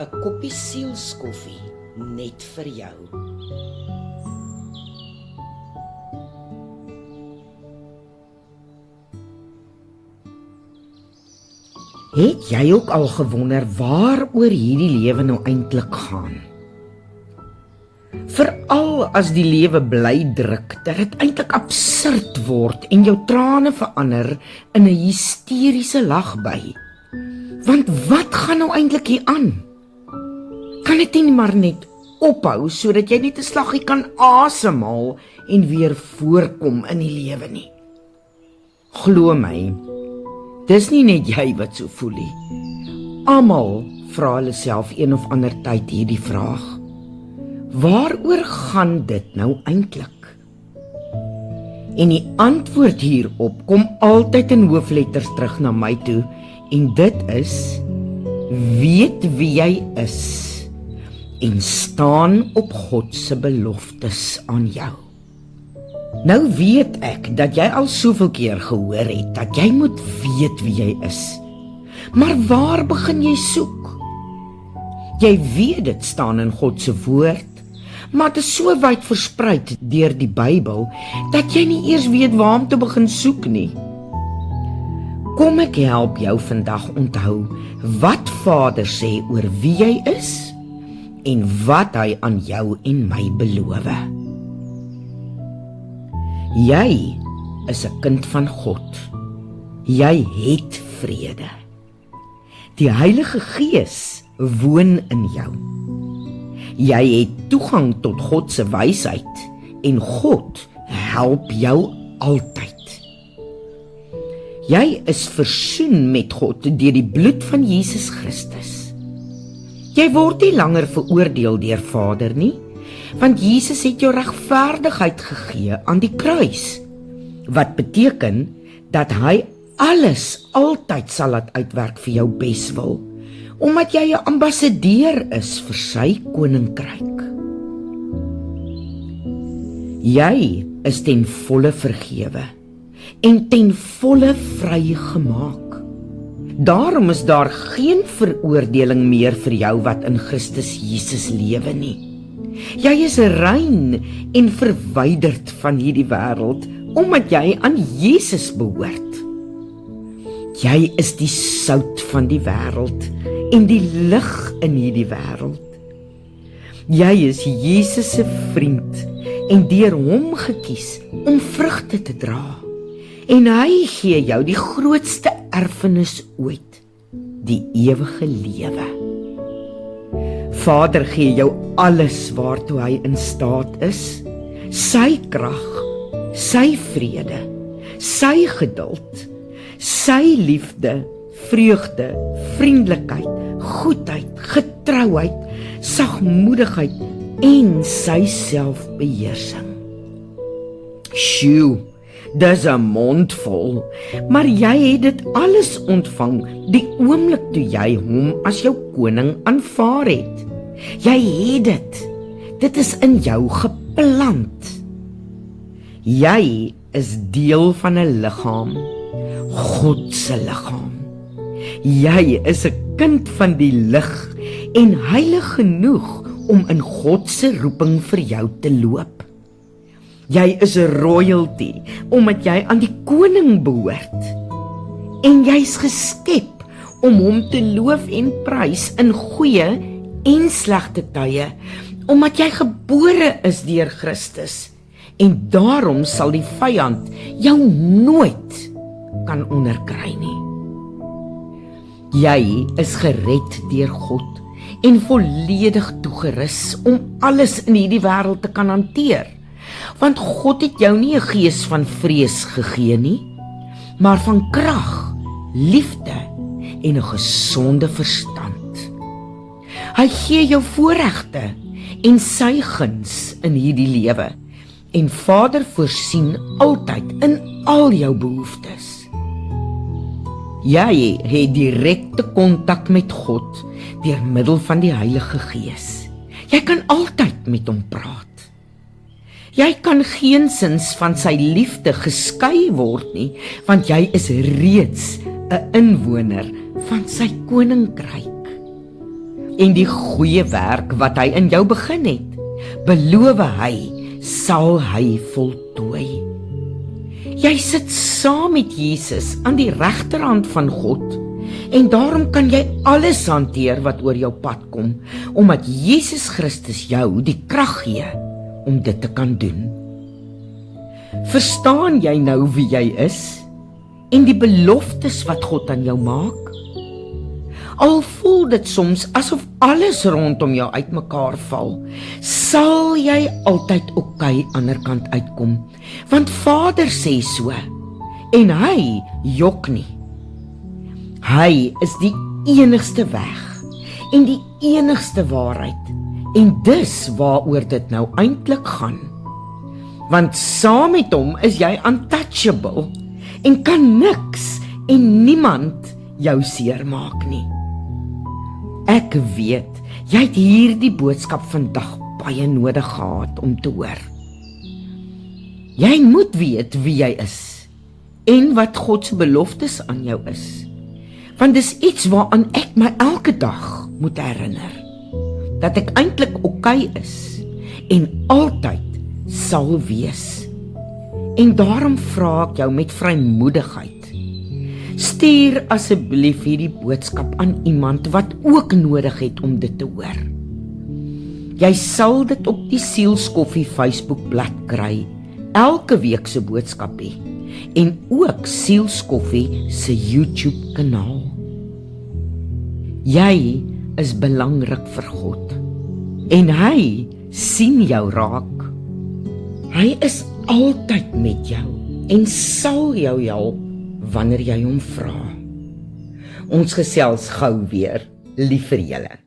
'n koppie sielskoffie net vir jou. Het jy ook al gewonder waaroor hierdie lewe nou eintlik gaan? Veral as die lewe bly druk, dat dit eintlik absurd word en jou trane verander in 'n hysteriese lagby. Want wat gaan nou eintlik hier aan? Kan dit nie maar net ophou sodat jy net 'n slaggie kan asemhaal en weer voorkom in die lewe nie? Glo my, dis nie net jy wat so voel nie. Almal vra hulle self een of ander tyd hierdie vraag. Waaroor gaan dit nou eintlik? En die antwoord hierop kom altyd in hoofletters terug na my toe, en dit is: weet wie jy is en staan op God se beloftes aan jou. Nou weet ek dat jy al soveel keer gehoor het dat jy moet weet wie jy is. Maar waar begin jy soek? Jy weet dit staan in God se woord, maar dit is so wyd versprei deur die Bybel dat jy nie eers weet waar om te begin soek nie. Kom ek help jou vandag onthou wat Vader sê oor wie jy is en wat hy aan jou en my beloof. Jy is 'n kind van God. Jy het vrede. Die Heilige Gees woon in jou. Jy het toegang tot God se wysheid en God help jou altyd. Jy is versoen met God deur die bloed van Jesus Christus. Jy word nie langer veroordeel deur Vader nie, want Jesus het jou regverdigheid gegee aan die kruis, wat beteken dat hy alles altyd sal laat uitwerk vir jou beswil, omdat jy 'n ambassadeur is vir sy koninkryk. Jy is ten volle vergewe en ten volle vrygemaak. Daarom is daar geen veroordeling meer vir jou wat in Christus Jesus lewe nie. Jy is rein en verwyderd van hierdie wêreld, omdat jy aan Jesus behoort. Jy is die sout van die wêreld en die lig in hierdie wêreld. Jy is Jesus se vriend en deur hom gekies om vrugte te dra. En hy gee jou die grootste erfenis ooit, die ewige lewe. Vader gee jou alles waartoe hy in staat is, sy krag, sy vrede, sy geduld, sy liefde, vreugde, vriendelikheid, goedheid, getrouheid, sagmoedigheid en sy selfbeheersing. Sjoe, dis 'n mond vol, maar jy het dit alles ontvang die oomblik toe jy hom as jou koning aanvaar het. Jy het dit. Dit is in jou geplant. Jy is deel van 'n liggaam, God se liggaam. Jy is 'n kind van die lig en heilig genoeg om in God se roeping vir jou te loop. Jy is 'n royalty omdat jy aan die koning behoort. En jy's geskep om hom te loof en prys in goeie en slegte tye, omdat jy gebore is deur Christus. En daarom sal die vyand jou nooit kan onderkry nie. Jy is gered deur God en volledig toegerus om alles in hierdie wêreld te kan hanteer. Want God het jou nie 'n gees van vrees gegee nie, maar van krag, liefde en 'n gesonde verstand. Hy gee jou voorregte en sy guns in hierdie lewe. En Vader voorsien altyd in al jou behoeftes. Jy het direkte kontak met God deur middel van die Heilige Gees. Jy kan altyd met hom praat. Jy kan geensins van sy liefde geskei word nie, want jy is reeds 'n inwoner van sy koninkryk. En die goeie werk wat hy in jou begin het, beloof hy, sal hy voltooi. Jy sit saam met Jesus aan die regterhand van God, en daarom kan jy alles hanteer wat oor jou pad kom, omdat Jesus Christus jou die krag gee om dit te kan doen. Verstaan jy nou wie jy is en die beloftes wat God aan jou maak? Al voel dit soms asof alles rondom jou uitmekaar val, sal jy altyd oké ander kant uitkom, want Vader sê so, en hy jok nie. Hy is die enigste weg en die enigste waarheid, en dis waaroor dit nou eintlik gaan. Want saam met hom is jy untouchable en kan niks en niemand jou seermaak nie. Ek weet, jy het hierdie boodskap vandag baie nodig gehad om te hoor. Jy moet weet wie jy is en wat God se beloftes aan jou is. Want dis iets waaraan ek my elke dag moet herinner. Dat ek eintlik oké is en altyd sal wees. En daarom vra ek jou met vrymoedigheid. Stuur asseblief hierdie boodskap aan iemand wat ook nodig het om dit te hoor. Jy sal dit op die Sielskoffie Facebookblad kry, elke week se boodskapie, en ook Sielskoffie se YouTube kanaal. Jy is belangrik vir God, en hy sien jou raak. Hy is altyd met jou, en sal jou help, wanneer jy hom vra. Ons gesels gou weer, lief vir julle.